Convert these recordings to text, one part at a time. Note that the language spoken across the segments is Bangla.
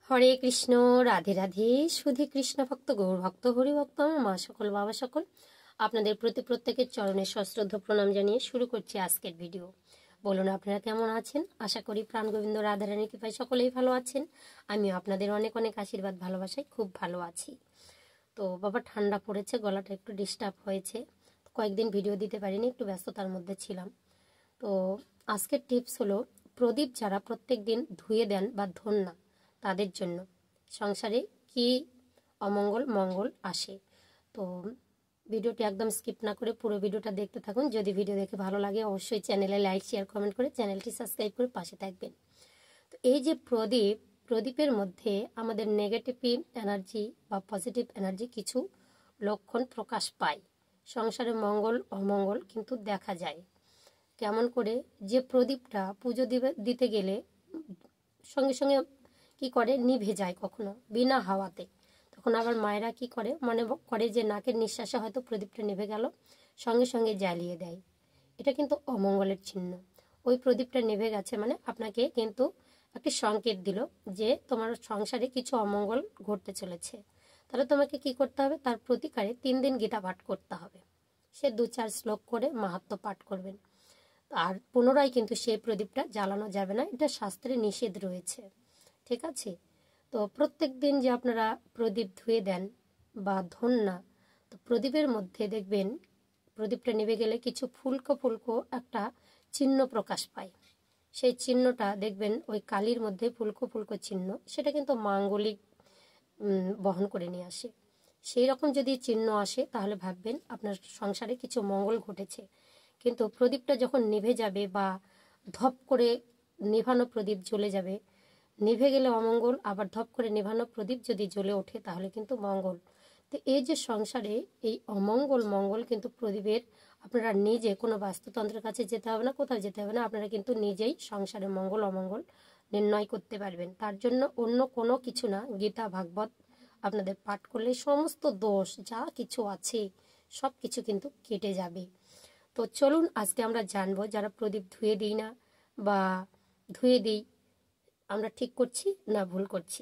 হরে কৃষ্ণ, রাধে রাধে। শুধু কৃষ্ণ ভক্ত, গৌর ভক্ত, হরি ভক্ত, আমার মা সকল, বাবা সকল, আপনাদের প্রতি প্রত্যেকের চরণে সশ্রদ্ধ প্রণাম জানিয়ে শুরু করছি আজকের ভিডিও। বলুন আপনারা কেমন আছেন? আশা করি প্রাণ গোবিন্দ রাধারানী কৃপায় সকলেই ভালো আছেন। আমিও আপনাদের অনেক অনেক আশীর্বাদ ভালোবাসায় খুব ভালো আছি। তো বাবা ঠান্ডা পড়েছে, গলাটা একটু ডিস্টার্ব হয়েছে, কয়েকদিন ভিডিও দিতে পারিনি, একটু ব্যস্ততার মধ্যে ছিলাম। তো আজকের টিপস হলো, প্রদীপ যারা প্রত্যেক দিন ধুয়ে দেন বা ধোন না, তাদের জন্য সংসারে কি অমঙ্গল মঙ্গল আসে। তো ভিডিওটি একদম স্কিপ না করে পুরো ভিডিওটা দেখতে থাকুন। যদি ভিডিও দেখে ভালো লাগে অবশ্যই চ্যানেলে লাইক শেয়ার কমেন্ট করে চ্যানেলটি সাবস্ক্রাইব করে পাশে থাকবেন। তো এই যে প্রদীপের মধ্যে আমাদের নেগেটিভ এনার্জি বা পজিটিভ এনার্জি কিছু লক্ষণ প্রকাশ পায়। সংসারে মঙ্গল অমঙ্গল কিন্তু দেখা যায়। কেমন করে? যে প্রদীপটা পুজো দিতে গেলে সঙ্গে সঙ্গে কি করে, নিভে যায় কখনো বিনা হাওয়াতে। তখন আবার মায়েরা কি করে, মনে করে যে নাকের নিঃশ্বাসে হয়তো প্রদীপটা নিভে গেল, সঙ্গে সঙ্গে জ্বালিয়ে দেয়। এটা কিন্তু অমঙ্গলের চিহ্ন। ওই প্রদীপটা নিভে গেছে মানে আপনাকে কিন্তু একটি সংকেত দিল যে তোমার সংসারে কিছু অমঙ্গল ঘটতে চলেছে। তাহলে তোমাকে কি করতে হবে? তার প্রতিকারে 3 দিন গীতা পাঠ করতে হবে। সে 2-4 শ্লোক করে মাহাত্ম্য পাঠ করবেন। আর পুনরায় কিন্তু সেই প্রদীপটা জ্বালানো যাবে না, এটা শাস্ত্রে নিষেধ রয়েছে। ঠিক আছে? তো প্রত্যেক দিন যে আপনারা প্রদীপ ধুয়ে দেন বা ধোন না, তো প্রদীপের মধ্যে দেখবেন প্রদীপটা নিভে গেলে কিছু ফুলকো ফুলকো একটা চিহ্ন প্রকাশ পায়। সেই চিহ্নটা দেখবেন ওই কালির মধ্যে ফুলকো ফুলকো চিহ্ন, সেটা কিন্তু মাঙ্গলিক বহন করে নিয়ে আসে। সেই রকম যদি চিহ্ন আসে তাহলে ভাববেন আপনার সংসারে কিছু মঙ্গল ঘটেছে। কিন্তু প্রদীপটা যখন নিভে যাবে বা ধপ করে নেভানো প্রদীপ জ্বলে যাবে, নিভে গেলে অমঙ্গল, আবার ধপ করে নেভানো প্রদীপ যদি জ্বলে ওঠে তাহলে কিন্তু মঙ্গল। তো এই যে সংসারে এই অমঙ্গল মঙ্গল কিন্তু প্রদীপের, আপনারা নিজে কোনো বাস্তুতন্ত্রের কাছে যেতে হবে না, কোথাও যেতে হবে না, আপনারা কিন্তু নিজেই সংসারে মঙ্গল অমঙ্গল নির্ণয় করতে পারবেন। তার জন্য অন্য কোনো কিছু না, গীতা ভাগবত আপনাদের পাঠ করলে সমস্ত দোষ যা কিছু আছে সব কিছু কিন্তু কেটে যাবে। তো চলুন আজকে আমরা জানবো, যারা প্রদীপ ধুয়ে দিই না বা ধুয়ে দিই, আমরা ঠিক করছি না ভুল করছি।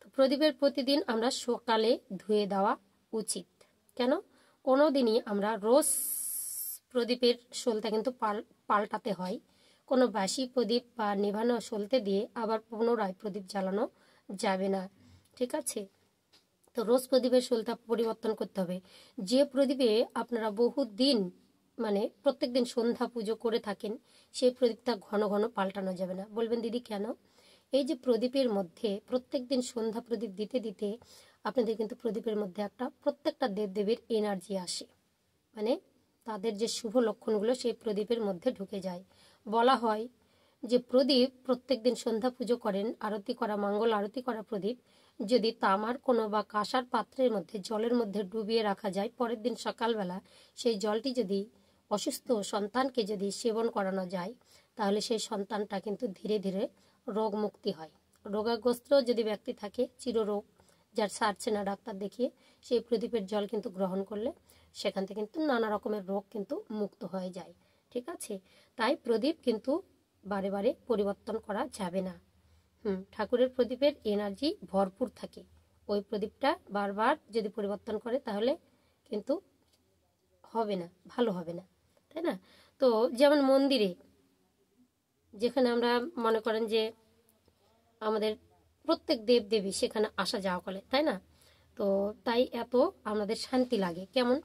তো প্রদীপের প্রতিদিন আমরা সকালে ধুয়ে দেওয়া উচিত। কেন? কোনো দিনই আমরা রোজ প্রদীপের সলতে কিন্তু পাল্টাতে হয়। কোনো বাসি প্রদীপ বা নেভানো সলতে দিয়ে আবার পুনরায় প্রদীপ জ্বালানো যাবে না। ঠিক আছে? তো রোজ প্রদীপের সলতা পরিবর্তন করতে হবে। যে প্রদীপে আপনারা বহুদিন মানে প্রত্যেকদিন সন্ধ্যা পুজো করে থাকেন, সেই প্রদীপটা ঘন ঘন পাল্টানো যাবে না। বলবেন দিদি কেন? এই যে প্রদীপের মধ্যে প্রত্যেকদিন সন্ধ্যা প্রদীপ দিতে দিতে আপনাদের কিন্তু প্রদীপের মধ্যে একটা প্রত্যেকটা দেবদেবীর এনার্জি আসে, মানে তাদের যে শুভ লক্ষণগুলো সেই প্রদীপের মধ্যে ঢুকে যায়। বলা হয় যে প্রদীপ প্রত্যেকদিন সন্ধ্যা পুজো করেন, আরতি করা, মঙ্গল আরতি করা প্রদীপ যদি তামার কোনো বা কাঁসার পাত্রের মধ্যে জলের মধ্যে ডুবিয়ে রাখা যায়, পরের দিন সকালবেলা সেই জলটি যদি অসুস্থ সন্তানকে যদি সেবন করানো যায়, তাহলে সেই সন্তানটা কিন্তু ধীরে ধীরে রোগ মুক্তি হয়। রোগাগ্রস্ত যদি ব্যক্তি থাকে, চিররোগ যার সারছে না ডাক্তার দেখিয়ে, সেই প্রদীপের জল কিন্তু গ্রহণ করলে সেখান থেকে কিন্তু নানা রকমের রোগ কিন্তু মুক্ত হয়ে যায়। ঠিক আছে? তাই প্রদীপ কিন্তু বারে বারে পরিবর্তন করা যাবে না। ঠাকুরের প্রদীপের এনার্জি ভরপুর থাকে। ওই প্রদীপটা বারবার যদি পরিবর্তন করে তাহলে কিন্তু হবে না, ভালো হবে না, তাই না? তো যেমন মন্দিরে, যেখানে আমরা মনে করেন যে আমাদের প্রত্যেক দেব দেবী সেখানে আসা যাওয়া করে, তাই না? তো তাই এত আমাদের শান্তি লাগে। কেমন?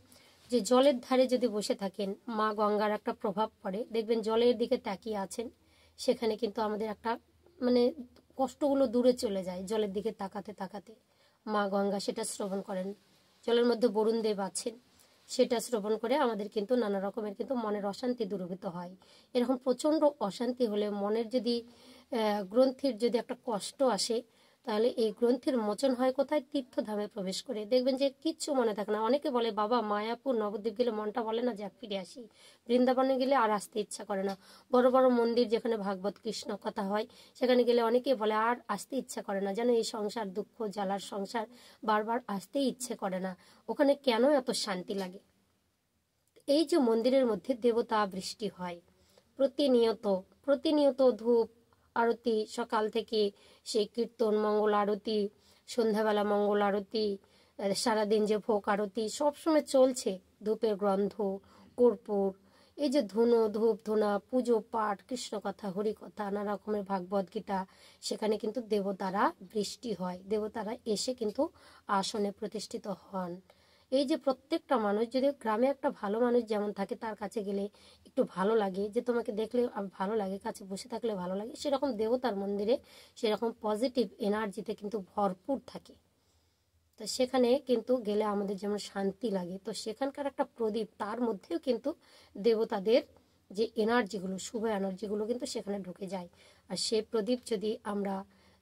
যে জলের ধারে যদি বসে থাকেন, মা গঙ্গার একটা প্রভাব পড়ে, দেখবেন জলের দিকে তাকিয়ে আছেন, সেখানে কিন্তু আমাদের একটা মানে কষ্টগুলো দূরে চলে যায় জলের দিকে তাকাতে তাকাতে। মা গঙ্গা সেটা শ্রবণ করেন। জলের মধ্যে বরুণ দেব আছেন, সেটা শ্রবণ করে আমাদের কিন্তু নানা রকমের কিন্তু মনের অশান্তি দূরীভূত হয়। এরকম প্রচণ্ড অশান্তি হলে, মনের যদি গ্রন্থির যদি একটা কষ্ট আসে, তাহলে এই গ্রন্থির মোচন হয় কোথায়? তীর্থধামে প্রবেশ করে। দেখবেন যে কিচ্ছু মনে থাকে না। অনেকে বলে বাবা মায়াপুর নবদ্বীপ গেলে মনটা বলে না যে ফিরে আসি, বৃন্দাবনে গেলে আর আসতে ইচ্ছা করে না, বড় বড় মন্দির যেখানে ভাগবত কৃষ্ণ কথা হয় সেখানে গেলে অনেকে বলে আর আসতে ইচ্ছা করে না, যেন এই সংসার দুঃখ জ্বালার সংসার, বারবার আসতেই ইচ্ছে করে না। ওখানে কেন এত শান্তি লাগে? এই যে মন্দিরের মধ্যে দেবতা বৃষ্টি হয় প্রতিনিয়ত, প্রতিনিয়ত ধূপ আরতি সকাল থেকে সেই কীর্তন, মঙ্গল আরতি, সন্ধ্যাবেলা মঙ্গল আরতি, সারাদিন যে ভোগ আরতি সবসময় চলছে, ধূপের গন্ধ, কর্পূর, এই যে ধুনো, ধূপ ধুনা, পুজো পাঠ, কৃষ্ণ কথা, হরি কথা, নানা রকমের ভাগবত গীতা, সেখানে কিন্তু দেবতারা বৃষ্টি হয়, দেবতারা এসে কিন্তু আসনে প্রতিষ্ঠিত হন। এই যে প্রত্যেকটা মানুষ, যদি গ্রামে একটা ভালো মানুষ যেমন থাকে, তার কাছে গেলে একটু ভালো লাগে, যে তোমাকে দেখলে ভালো লাগে, কাছে বসে থাকলে ভালো লাগে, সেরকম দেবতার মন্দিরে সেরকম পজিটিভ এনার্জিতে কিন্তু ভরপুর থাকে। তো সেখানে কিন্তু গেলে আমাদের যেমন শান্তি লাগে, তো সেখানকার একটা প্রদীপ, তার মধ্যেও কিন্তু দেবতাদের যে এনার্জিগুলো, শুভ এনার্জিগুলো কিন্তু সেখানে ঢুকে যায়। আর সেই প্রদীপ যদি আমরা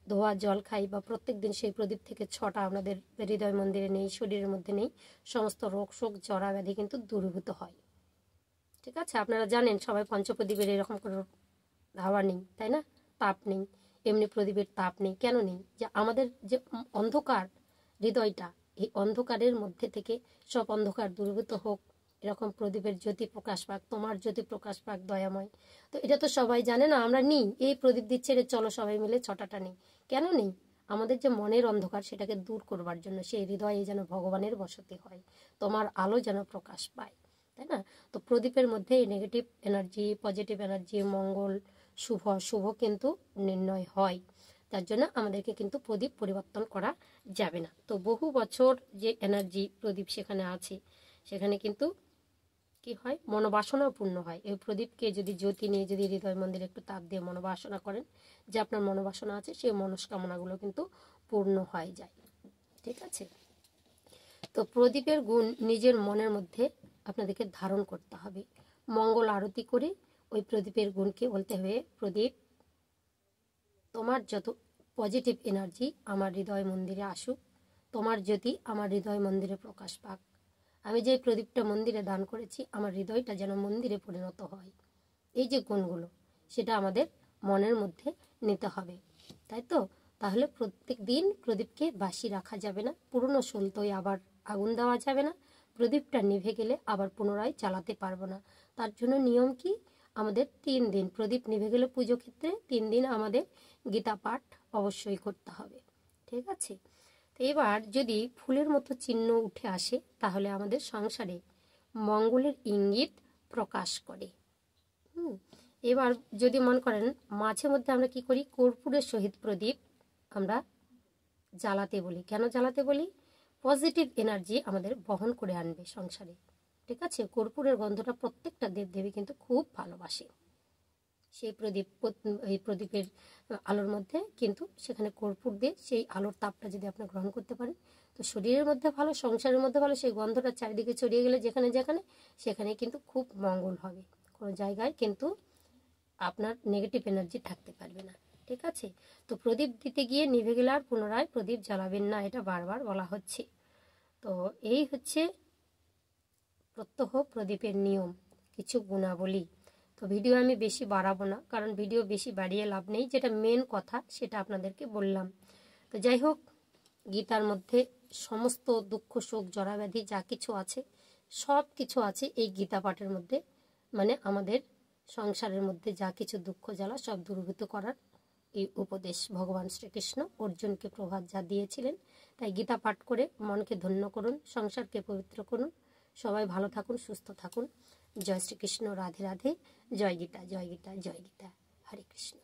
ধোয়া জল খাই বা প্রত্যেক দিন সেই প্রদীপ থেকে 6টা আমাদের হৃদয় মন্দিরে নেই, শরীরের মধ্যে নেই, সমস্ত রোগ শোক জরা ব্যাধি কিন্তু দূরীভূত হয়। ঠিক আছে, আপনারা জানেন সবাই পঞ্চপ্রদীপের এরকম কোনো হাওয়া নেই, তাই না, তাপ নেই, এমনি প্রদীপের তাপ নেই। কেন নেই? যে আমাদের যে অন্ধকার হৃদয়টা, এই অন্ধকারের মধ্যে থেকে সব অন্ধকার দূরীভূত হোক, এরকম প্রদীপের জ্যোতি প্রকাশ পাক, তোমার জ্যোতি প্রকাশ পাক দয়াময়। তো এটা তো সবাই জানে না, আমরা নিই এই প্রদীপ দিচ্ছে রে, চলো সবাই মিলে 6টা নেই। কেন নেই? আমাদের যে মনের অন্ধকার সেটাকে দূর করবার জন্য, সেই হৃদয়ে যেন ভগবানের বসতি হয়, তোমার আলো যেন প্রকাশ পায়, তাই না? তো প্রদীপের মধ্যে নেগেটিভ এনার্জি, পজিটিভ এনার্জি, মঙ্গল, শুভ অশুভ কিন্তু নির্ণয় হয়। তার জন্য আমাদেরকে কিন্তু প্রদীপ পরিবর্তন করা যাবে না। তো বহু বছর যে এনার্জি প্রদীপ সেখানে আছে, সেখানে কিন্তু কি হয়, মনোবাসনাও পূর্ণ হয়। এই প্রদীপকে যদি জ্যোতি নিয়ে যদি হৃদয় মন্দিরে একটু তাপ দিয়ে মনোবাসনা করেন, যে আপনার মনোবাসনা আছে সেই মনস্কামনাগুলো কিন্তু পূর্ণ হয়ে যায়। ঠিক আছে, তো প্রদীপের গুণ নিজের মনের মধ্যে আপনাদেরকে ধারণ করতে হবে। মঙ্গল আরতি করে ওই প্রদীপের গুণকে বলতে হবে, প্রদীপ তোমার যত পজিটিভ এনার্জি আমার হৃদয় মন্দিরে আসুক, তোমার জ্যোতি আমার হৃদয় মন্দিরে প্রকাশ পাক, আমি যে প্রদীপটা মন্দিরে দান করেছি আমার হৃদয়টা যেন মন্দিরে পরিণত হয়। এই যে গুণগুলো, সেটা আমাদের মনের মধ্যে নিতে হবে, তাই তো? তাহলে প্রত্যেক দিন প্রদীপকে বাসি রাখা যাবে না, পুরনো সলতোয় আবার আগুন দেওয়া যাবে না, প্রদীপটা নিভে গেলে আবার পুনরায় চালাতে পারবো না। তার জন্য নিয়ম কি, আমাদের 3 দিন প্রদীপ নিভে গেলে পুজো ক্ষেত্রে 3 দিন আমাদের গীতা পাঠ অবশ্যই করতে হবে। ঠিক আছে, তো এবার যদি ফুলের মতো চিহ্ন উঠে আসে, তাহলে আমাদের সংসারে মঙ্গলের ইঙ্গিত প্রকাশ করে। এবার যদি মনে করেন মাঝে মধ্যে আমরা কি করি, কর্পূরের সহিত প্রদীপ আমরা জ্বালাতে বলি। কেন জ্বালাতে বলি? পজিটিভ এনার্জি আমাদের বহন করে আনবে সংসারে। ঠিক আছে, কর্পূরের গন্ধটা প্রত্যেকটা দেবদেবী কিন্তু খুব ভালোবাসে। সেই প্রদীপ, এই প্রদীপের আলোর মধ্যে কিন্তু সেখানে কর্পূর দিয়ে সেই আলোর তাপটা যদি আপনি গ্রহণ করতে পারেন, তো শরীরের মধ্যে ভালো, সংসারের মধ্যে ভালো, সেই গন্ধটা চারিদিকে ছড়িয়ে গেলে যেখানে যেখানে, সেখানে কিন্তু খুব মঙ্গল হবে, কোনো জায়গায় কিন্তু আপনার নেগেটিভ এনার্জি থাকতে পারবে না। ঠিক আছে, তো প্রদীপ দিতে গিয়ে নিভে গেলে আর পুনরায় প্রদীপ জ্বালাবেন না, এটা বারবার বলা হচ্ছে। তো এই হচ্ছে প্রত্যহ প্রদীপের নিয়ম, কিছু গুণাবলী। তো ভিডিও আমি বেশি বাড়াবো না, কারণ ভিডিও বেশি বাড়িয়ে লাভ নেই, যেটা মেন কথা সেটা আপনাদেরকে বললাম। তো যাই হোক, গীতার মধ্যে সমস্ত দুঃখ শোক জরাব্যাধি যা কিছু আছে, সব কিছু আছে এই গীতা পাঠের মধ্যে। মানে আমাদের সংসারের মধ্যে যা কিছু দুঃখ জ্বালা সব দূরীভূত করার এই উপদেশ ভগবান শ্রীকৃষ্ণ অর্জুনকে প্রভাত যা দিয়েছিলেন। তাই গীতা পাঠ করে মনকে ধন্য করুন, সংসারকে পবিত্র করুন। সবাই ভালো থাকুন, সুস্থ থাকুন। জয় শ্রীকৃষ্ণ, রাধে রাধে, জয় গীতা, জয় গীতা, জয় গীতা, হরে কৃষ্ণ।